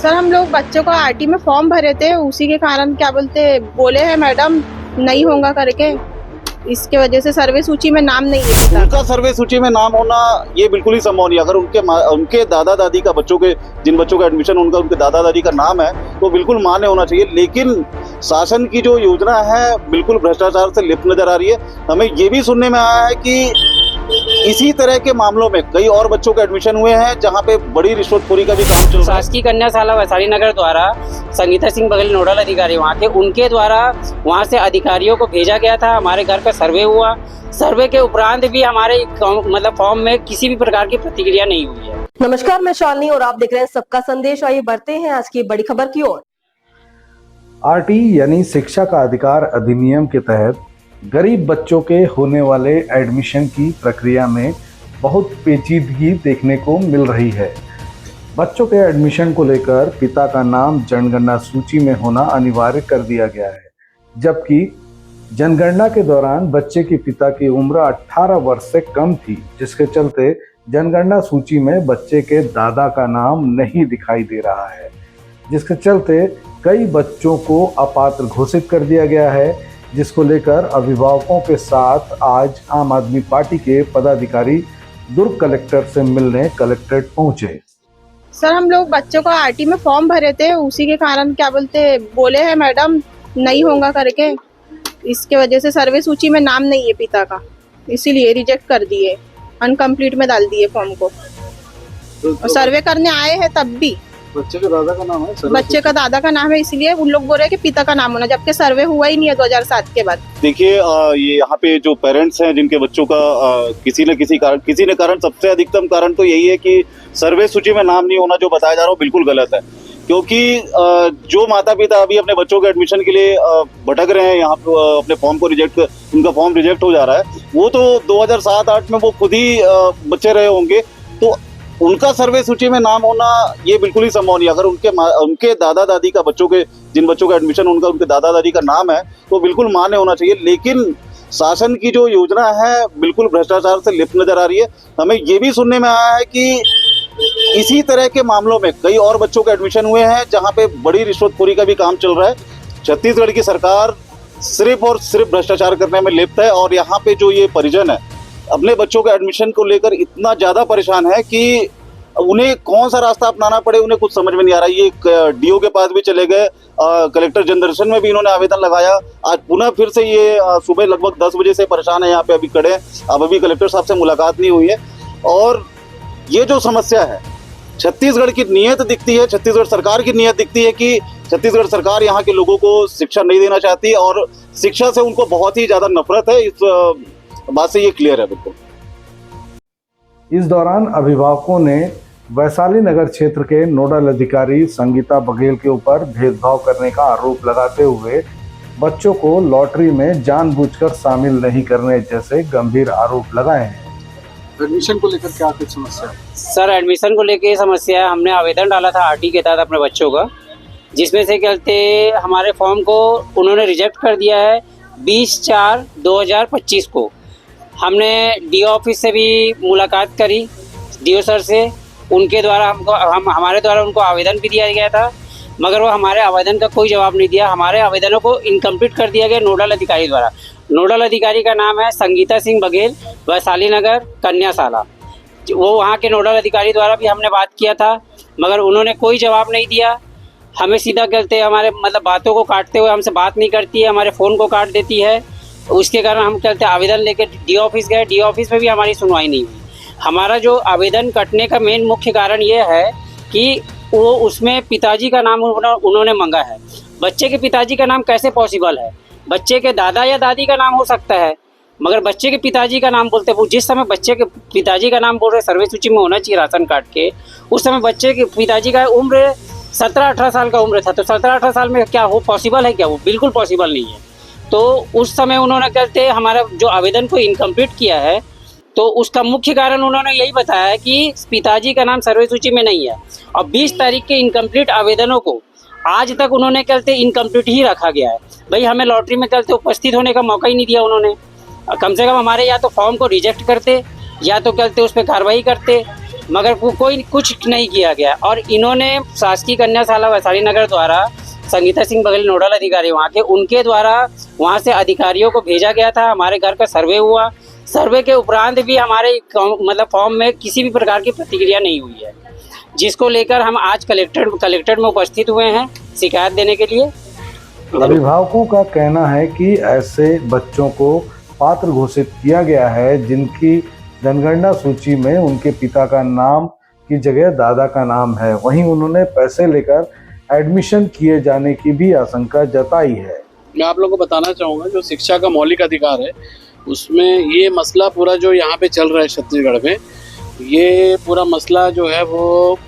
Sir हम लोग बच्चों को आरटी में फॉर्म भरे थे, उसी के कारण क्या बोलते बोले हैं मैडम नहीं होगा करके, इसके वजह से सर्वे सूची में नाम नहीं है पिता उनका सर्वे सूची में नाम होना ये बिल्कुल ही संभव नहीं। अगर उनके दादा दादी का बच्चों के जिन बच्चों का एडमिशन उनके दादा दादी का नाम है तो बिल्कुल मान्य होना चाहिए। लेकिन शासन की जो योजना है बिल्कुल भ्रष्टाचार से लिप्त नजर आ रही है। हमें ये भी सुनने में आया है कि इसी तरह के मामलों में कई और बच्चों के एडमिशन हुए हैं जहां पे बड़ी रिश्वतखोरी का भी काम चल रहा है। शासकीय कन्या शाला वैशाली नगर द्वारा संगीता सिंह बघेल नोडल अधिकारी वहाँ के, उनके द्वारा वहाँ से अधिकारियों को भेजा गया था। हमारे घर का सर्वे हुआ, सर्वे के उपरांत भी हमारे मतलब फॉर्म में किसी भी प्रकार की प्रतिक्रिया नहीं हुई है। नमस्कार, मैं शालिनी और आप देख रहे हैं सबका संदेश। आइए बढ़ते हैं आज की बड़ी खबर की ओर। आरटी यानी शिक्षा का अधिकार अधिनियम के तहत गरीब बच्चों के होने वाले एडमिशन की प्रक्रिया में बहुत पेचीदगी देखने को मिल रही है। बच्चों के एडमिशन को लेकर पिता का नाम जनगणना सूची में होना अनिवार्य कर दिया गया है, जबकि जनगणना के दौरान बच्चे के पिता की उम्र 18 वर्ष से कम थी, जिसके चलते जनगणना सूची में बच्चे के दादा का नाम नहीं दिखाई दे रहा है, जिसके चलते कई बच्चों को अपात्र घोषित कर दिया गया है, जिसको लेकर अभिभावकों के साथ आज आम आदमी पार्टी के पदाधिकारी दुर्ग कलेक्टर से मिलने कलेक्ट्रेट पहुंचे। सर हम लोग बच्चों को आरटी में फॉर्म भरे थे, उसी के कारण क्या बोलते बोले हैं मैडम नहीं होगा करके, इसके वजह से सर्वे सूची में नाम नहीं है पिता का, इसीलिए रिजेक्ट कर दिए, अनकम्प्लीट में डाल दिए फॉर्म को। और सर्वे करने आए हैं तब भी बच्चे के दादा का नाम है, बच्चे का दादा का नाम है, इसलिए उन लोग बोल रहे हैं कि पिता का नाम होना, जबकि सर्वे हुआ ही नहीं है 2007 के बाद। देखिए ये यहाँ पे जो पेरेंट्स हैं जिनके बच्चों का किसी न कारण सबसे अधिकतम कारण तो यही है कि सर्वे सूची में नाम नहीं होना जो बताया जा रहा है बिल्कुल गलत है। क्योंकि जो माता पिता अभी अपने बच्चों के एडमिशन के लिए भटक रहे हैं, यहाँ अपने फॉर्म को उनका फॉर्म रिजेक्ट हो जा रहा है, वो तो 2007-8 में वो खुद ही बच्चे रहे होंगे, तो उनका सर्वे सूची में नाम होना ये बिल्कुल ही संभव नहीं। अगर उनके दादा दादी का जिन बच्चों का एडमिशन उनके दादा दादी का नाम है तो बिल्कुल मान्य होना चाहिए। लेकिन शासन की जो योजना है बिल्कुल भ्रष्टाचार से लिप्त नजर आ रही है। हमें ये भी सुनने में आया है कि इसी तरह के मामलों में कई और बच्चों के एडमिशन हुए हैं जहाँ पे बड़ी रिश्वतखोरी का भी काम चल रहा है। छत्तीसगढ़ की सरकार सिर्फ और सिर्फ भ्रष्टाचार करने में लिप्त है और यहाँ पे जो ये परिजन है अपने बच्चों के एडमिशन को लेकर इतना ज्यादा परेशान है कि उन्हें कौन सा रास्ता अपनाना पड़े उन्हें कुछ समझ में नहीं आ रहा। ये डीओ के पास भी चले गए, कलेक्टर जनदर्शन में भी इन्होंने आवेदन लगाया। आज पुनः फिर से ये सुबह लगभग 10 बजे से परेशान है, यहाँ पे अभी खड़े हैं। अब अभी कलेक्टर साहब से मुलाकात नहीं हुई है। और ये जो समस्या है छत्तीसगढ़ की नीयत दिखती है, छत्तीसगढ़ सरकार की नीयत दिखती है कि छत्तीसगढ़ सरकार यहाँ के लोगों को शिक्षा नहीं देना चाहती और शिक्षा से उनको बहुत ही ज्यादा नफरत है। इस बात से ये क्लियर है बिल्कुल। इस दौरान अभिभावकों ने वैशाली नगर क्षेत्र के नोडल अधिकारी संगीता बघेल के ऊपर भेदभाव करने का आरोप लगाते हुए बच्चों को लॉटरी में जानबूझकर शामिल नहीं करने जैसे गंभीर आरोप लगाए हैं। एडमिशन को लेकर क्या कुछ समस्या है? सर एडमिशन को लेकर समस्या है, हमने आवेदन डाला था आरटी के तहत अपने बच्चों का, जिसमें से कहते हमारे फॉर्म को उन्होंने रिजेक्ट कर दिया है 20/4/2025 को। हमने डीओ ऑफिस से भी मुलाकात करी, डीओ सर से, उनके द्वारा हमारे द्वारा उनको आवेदन भी दिया गया था, मगर वो हमारे आवेदन का कोई जवाब नहीं दिया। हमारे आवेदनों को इनकम्प्लीट कर दिया गया नोडल अधिकारी द्वारा। नोडल अधिकारी का नाम है संगीता सिंह बघेल, वैशाली नगर कन्या शाला। वो वहाँ के नोडल अधिकारी द्वारा भी हमने बात किया था, मगर उन्होंने कोई जवाब नहीं दिया। हमें सीधा कहते हमारे मतलब बातों को काटते हुए हमसे बात नहीं करती है, हमारे फ़ोन को काट देती है। उसके कारण हम कहते आवेदन लेकर डीओ ऑफिस गए, डीओ ऑफिस में भी हमारी सुनवाई नहीं हुई। हमारा जो आवेदन कटने का मेन मुख्य कारण ये है कि वो उसमें पिताजी का नाम उन्होंने मांगा है। बच्चे के पिताजी का नाम कैसे पॉसिबल है? बच्चे के दादा या दादी का नाम हो सकता है, मगर बच्चे के पिताजी का नाम बोलते वो जिस समय बच्चे के पिताजी का नाम बोल रहे सर्वे सूची में होना चाहिए राशन कार्ड के, उस समय बच्चे के पिताजी का उम्र 17-18 साल का उम्र था। तो 17-18 साल में क्या वो पॉसिबल है? क्या वो बिल्कुल पॉसिबल नहीं है। तो उस समय उन्होंने कहते हमारा जो आवेदन को इनकम्प्लीट किया है, तो उसका मुख्य कारण उन्होंने यही बताया है कि पिताजी का नाम सर्वे सूची में नहीं है। और 20 तारीख के इनकम्प्लीट आवेदनों को आज तक उन्होंने कहते इनकम्प्लीट ही रखा गया है। भाई हमें लॉटरी में कहते उपस्थित होने का मौका ही नहीं दिया उन्होंने। कम से कम हमारे या तो फॉर्म को रिजेक्ट करते या तो कहते उस पर कार्रवाई करते, मगर कोई कुछ नहीं किया गया। और इन्होंने शासकीय कन्याशाला वैशाली नगर द्वारा संगीता सिंह बघेल नोडल अधिकारी वहाँ के, उनके द्वारा वहाँ से अधिकारियों को भेजा गया था। हमारे घर का सर्वे हुआ, सर्वे के उपरांत भी हमारे मतलब फॉर्म में किसी भी प्रकार की प्रतिक्रिया नहीं हुई है, जिसको लेकर हम आज कलेक्टर में उपस्थित हुए हैं शिकायत देने के लिए। अभिभावकों का कहना है कि ऐसे बच्चों को पात्र घोषित किया गया है जिनकी जनगणना सूची में उनके पिता का नाम की जगह दादा का नाम है। वहीं उन्होंने पैसे लेकर एडमिशन किए जाने की भी आशंका जताई है। मैं आप लोगों को बताना चाहूँगा, जो शिक्षा का मौलिक अधिकार है उसमें ये मसला पूरा जो यहाँ पे चल रहा है छत्तीसगढ़ में, ये पूरा मसला जो है वो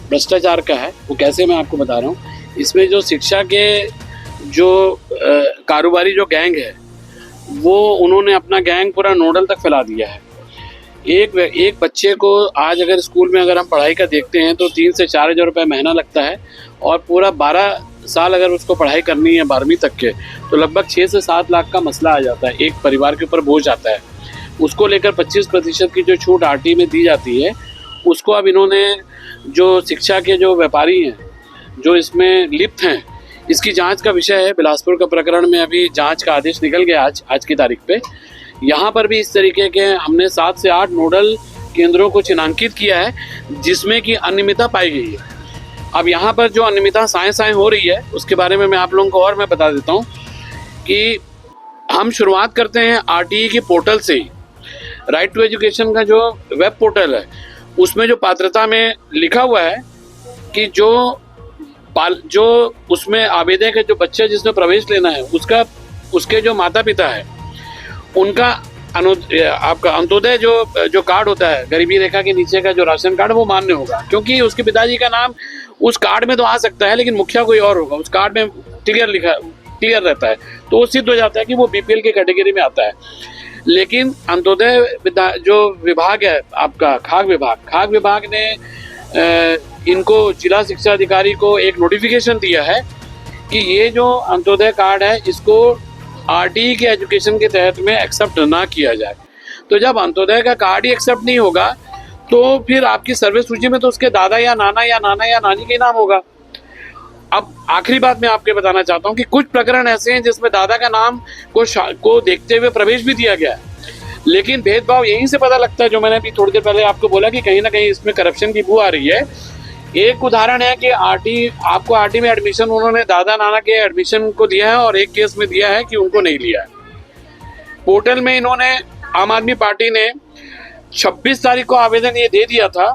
भ्रष्टाचार का है। वो कैसे, मैं आपको बता रहा हूँ। इसमें जो शिक्षा के जो कारोबारी जो गैंग है, वो उन्होंने अपना गैंग पूरा नोडल तक फैला दिया है। एक बच्चे को आज अगर स्कूल में अगर हम पढ़ाई का देखते हैं तो 3 से 4 हज़ार रुपये महीना लगता है, और पूरा 12 साल अगर उसको पढ़ाई करनी है 12वीं तक के, तो लगभग 6 से 7 लाख का मसला आ जाता है। एक परिवार के ऊपर बोझ आता है। उसको लेकर 25% की जो छूट आरटी में दी जाती है, उसको अब इन्होंने जो शिक्षा के जो व्यापारी हैं जो इसमें लिप्त हैं, इसकी जांच का विषय है। बिलासपुर का प्रकरण में अभी जांच का आदेश निकल गया आज की तारीख पे। यहाँ पर भी इस तरीके के हमने 7 से 8 नोडल केंद्रों को चिन्हांकित किया है जिसमें कि अनियमितता पाई गई है। अब यहाँ पर जो अनियमितता साएं हो रही है उसके बारे में मैं आप लोगों को और मैं बता देता हूँ कि हम शुरुआत करते हैं आरटीई के पोर्टल से ही। राइट टू एजुकेशन का जो वेब पोर्टल है उसमें जो पात्रता में लिखा हुआ है कि जो उसमें आवेदक है, जो बच्चा जिसमें प्रवेश लेना है उसके जो माता पिता है उनका आपका अंत्योदय जो कार्ड होता है, गरीबी रेखा के नीचे का जो राशन कार्ड, वो मान्य होगा। क्योंकि उसके पिताजी का नाम उस कार्ड में तो आ सकता है लेकिन मुखिया कोई और होगा, उस कार्ड में क्लियर रहता है, तो वो सिद्ध हो जाता है कि वो बीपीएल के कैटेगरी में आता है। लेकिन अंत्योदय जो विभाग है आपका खाद्य विभाग ने इनको जिला शिक्षा अधिकारी को एक नोटिफिकेशन दिया है कि ये जो अंत्योदय कार्ड है इसको आरटीई के एजुकेशन के तहत में एक्सेप्ट ना किया जाए। तो जब अंत्योदय का कार्ड ही एक्सेप्ट नहीं होगा तो फिर आपकी सर्वे सूची में तो उसके दादा या नाना या नानी का नाम होगा। अब आखिरी बात मैं आपके बताना चाहता हूँ कि कुछ प्रकरण ऐसे हैं जिसमें दादा का नाम को देखते हुए प्रवेश भी दिया गया है, लेकिन भेदभाव यहीं से पता लगता है, जो मैंने अभी थोड़ी देर पहले आपको बोला कि कहीं ना कहीं इसमें करप्शन की बू आ रही है। एक उदाहरण है कि आरटी में एडमिशन उन्होंने दादा नाना के एडमिशन को दिया है और एक केस में दिया है कि उनको नहीं लिया है। पोर्टल में इन्होंने आम आदमी पार्टी ने 26 तारीख को आवेदन ये दे दिया था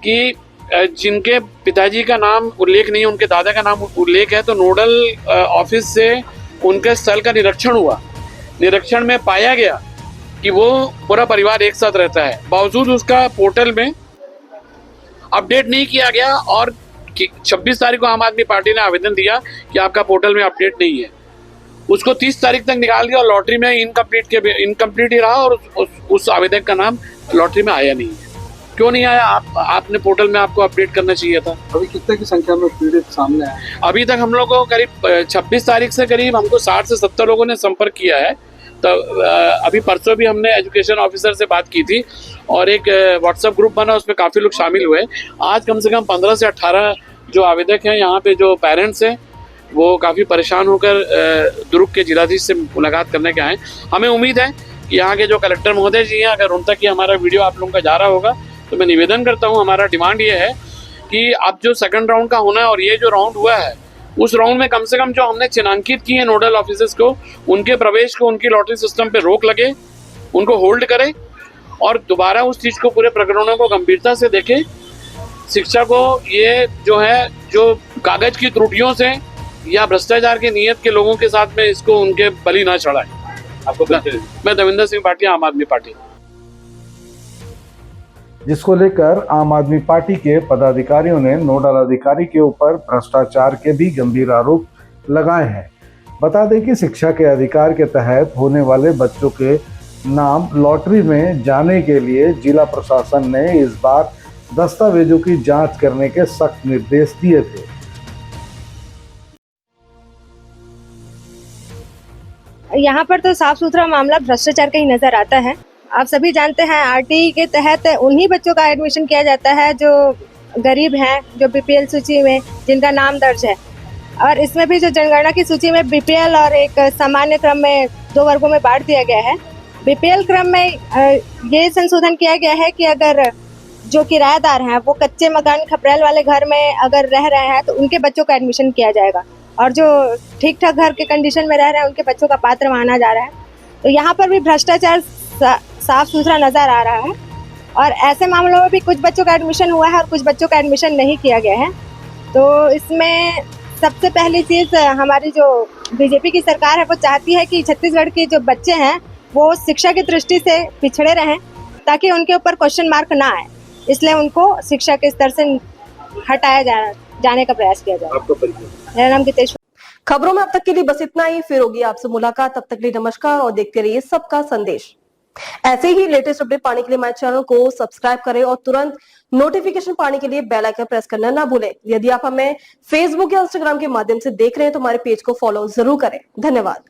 कि जिनके पिताजी का नाम उल्लेख नहीं है, उनके दादा का नाम उल्लेख है, तो नोडल ऑफिस से उनके स्थल का निरीक्षण हुआ। निरीक्षण में पाया गया कि वो पूरा परिवार एक साथ रहता है, बावजूद उसका पोर्टल में अपडेट नहीं किया गया। और 26 तारीख को आम आदमी पार्टी ने आवेदन दिया कि आपका पोर्टल में अपडेट नहीं है, उसको 30 तारीख तक निकाल दिया और लॉटरी में इनकम्प्लीट ही रहा और उस आवेदक का नाम लॉटरी में आया नहीं है। क्यों नहीं आया? आपने पोर्टल में आपको अपडेट करना चाहिए था। अभी कितने की संख्या में पीड़ित सामने आए? अभी तक हम लोगों को करीब 26 तारीख से करीब हमको 60 से 70 लोगों ने संपर्क किया है। तो अभी परसों भी हमने एजुकेशन ऑफिसर से बात की थी और एक व्हाट्सएप ग्रुप बना, उसमें काफ़ी लोग शामिल हुए। आज कम से कम 15 से 18 जो आवेदक हैं, यहाँ पे जो पेरेंट्स हैं, वो काफ़ी परेशान होकर दुर्ग के जिलाधीश से मुलाकात करने के आए। हमें उम्मीद है कि यहाँ के जो कलेक्टर महोदय जी हैं, अगर उन तक ये हमारा वीडियो आप लोगों का जा रहा होगा तो मैं निवेदन करता हूँ, हमारा डिमांड ये है कि अब जो सेकंड राउंड का होना है और ये जो राउंड हुआ है, उस राउंड में कम से कम जो हमने चिन्हांकित किए नोडल ऑफिसर्स को, उनके प्रवेश को उनकी लॉटरी सिस्टम पे रोक लगे, उनको होल्ड करें और दोबारा उस चीज़ को, पूरे प्रकरणों को गंभीरता से देखें। शिक्षा को ये जो है, जो कागज की त्रुटियों से या भ्रष्टाचार की नीयत के लोगों के साथ में इसको उनके बलि ना चढ़ाएं। आपको मैं देवेंद्र सिंह भाटिया, आम आदमी पार्टी। जिसको लेकर आम आदमी पार्टी के पदाधिकारियों ने नोडल अधिकारी के ऊपर भ्रष्टाचार के भी गंभीर आरोप लगाए हैं। बता दें कि शिक्षा के अधिकार के तहत होने वाले बच्चों के नाम लॉटरी में जाने के लिए जिला प्रशासन ने इस बार दस्तावेजों की जांच करने के सख्त निर्देश दिए थे। यहाँ पर तो साफ सुथरा मामला भ्रष्टाचार का ही नजर आता है। आप सभी जानते हैं आरटी के तहत उन्हीं बच्चों का एडमिशन किया जाता है जो गरीब हैं, जो बीपीएल सूची में जिनका नाम दर्ज है। और इसमें भी जो जनगणना की सूची में बीपीएल और एक सामान्य क्रम में 2 वर्गों में बांट दिया गया है। बीपीएल क्रम में ये संशोधन किया गया है कि अगर जो किराएदार हैं वो कच्चे मकान खपरेल वाले घर में अगर रह रहे हैं तो उनके बच्चों का एडमिशन किया जाएगा, और जो ठीक ठाक घर के कंडीशन में रह रहे हैं उनके बच्चों का पात्र माना जा रहा है। तो यहाँ पर भी भ्रष्टाचार साफ सुथरा नजर आ रहा है, और ऐसे मामलों में भी कुछ बच्चों का एडमिशन हुआ है और कुछ बच्चों का एडमिशन नहीं किया गया है। तो इसमें सबसे पहली चीज हमारी जो बीजेपी की सरकार है वो चाहती है कि छत्तीसगढ़ के जो बच्चे हैं वो शिक्षा की दृष्टि से पिछड़े रहें, ताकि उनके ऊपर क्वेश्चन मार्क ना आए, इसलिए उनको शिक्षा के स्तर से हटाया जाने का प्रयास किया जाए। आपका परिचय? मेरा नाम गीतेश। खबरों में अब तक के लिए बस इतना ही। फिर होगी आपसे मुलाकात, तब तक के लिए नमस्कार और देखते रहिए सबका संदेश। ऐसे ही लेटेस्ट अपडेट पाने के लिए हमारे चैनल को सब्सक्राइब करें और तुरंत नोटिफिकेशन पाने के लिए बेल आइकन प्रेस करना ना भूलें। यदि आप हमें फेसबुक या इंस्टाग्राम के माध्यम से देख रहे हैं तो हमारे पेज को फॉलो जरूर करें। धन्यवाद।